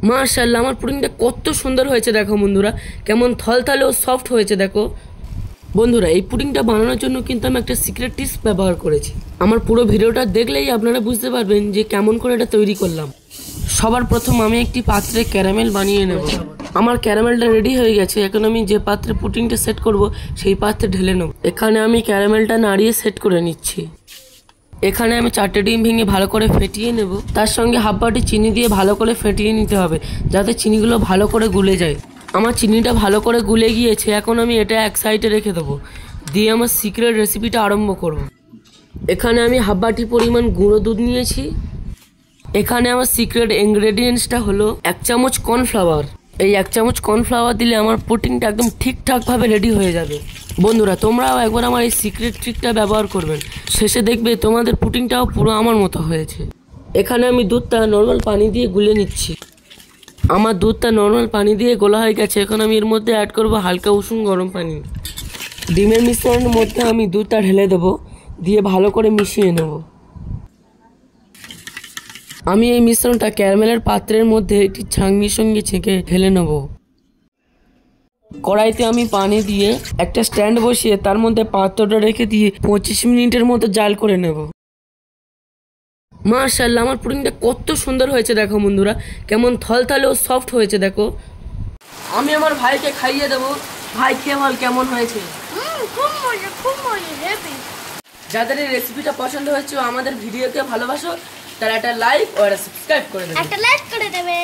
মাশাআল্লাহ, আমার পুডিংটা কত সুন্দর হয়েছে দেখো বন্ধুরা, কেমন থলথলে ও সফট হয়েছে দেখো বন্ধুরা। এই পুডিংটা বানানোর জন্য কিন্তু আমি একটা সিক্রেট টিপস ব্যবহার করেছি। আমার পুরো ভিডিওটা দেখলেই আপনারা বুঝতে পারবেন যে কেমন করে এটা তৈরি করলাম। সবার প্রথম আমি একটি পাত্রে ক্যারামেল বানিয়ে নেব। আমার ক্যারামেলটা রেডি হয়ে গেছে। এখন আমি যে পাত্রে পুডিংটা সেট করব সেই পাত্রে ঢেলে নেব। এখানে আমি ক্যারামেলটা নাড়িয়ে সেট করে নিচ্ছি। এখানে আমি 4টে ডিম ভেঙে ভালো করে ফেটিয়ে নেব। তার সঙ্গে হাফ বাটি চিনি দিয়ে ভালো করে ফেটিয়ে নিতে হবে, যাতে চিনিগুলো ভালো করে গুলে যায়। আমার চিনিটা ভালো করে গুলে গিয়েছে। এখন আমি এটা এক সাইডে রেখে দেবো, দিয়ে আমার সিক্রেট রেসিপিটা আরম্ভ করব। এখানে আমি হাফ বাটি পরিমাণ গুঁড়ো দুধ নিয়েছি। এখানে আমার সিক্রেট ইনগ্রেডিয়েন্টসটা হলো 1 চামচ কর্নফ্লাওয়ার। এই 1 চামচ কর্নফ্লাওয়ার দিলে আমার পুডিংটা একদম ঠিকঠাকভাবে রেডি হয়ে যাবে। বন্ধুরা, তোমরাও একবার আমার এই সিক্রেট ট্রিকটা ব্যবহার করবেন, শেষে দেখবে তোমাদের পুডিংটাও পুরো আমার মতো হয়েছে। এখানে আমি দুধটা নর্মাল পানি দিয়ে গুলে নিচ্ছি। আমার দুধটা নর্মাল পানি দিয়ে গোলা হয়ে গেছে। এখন আমি এর মধ্যে অ্যাড করব হালকা উষুম গরম পানি। ডিমের মিশ্রণের মধ্যে আমি দুধটা ঢেলে দেবো, দিয়ে ভালো করে মিশিয়ে নেব। আমি এই মিশ্রণটা ক্যারামেলের পাত্রের মধ্যে একটি ছাঁকনির সঙ্গে ছেঁকে ঢেলে নেব। কড়াইতে আমি পানি দিয়ে একটা স্ট্যান্ড বসিয়ে তার মধ্যে পাত্রটা রেখে দিয়ে 25 মিনিটের মতো জাল করে নেব। মাশাআল্লাহ, আমার পুডিংটা কত সুন্দর হয়েছে দেখো বন্ধুরা, কেমন থলথলে ও সফট হয়েছে দেখো। আমি আমার ভাইকে খাইয়ে দেবো। ভাই, খেয়ে বল কেমন হয়েছে। খুব মজা, খুব মজা, হেভি। যাদের এই রেসিপিটা পছন্দ হয়েছে ও আমাদের ভিডিওকে ভালোবাসো, তারা একটা লাইক ও একটা সাবস্ক্রাইব করে দেবে। একটা লাইক করে দেবে।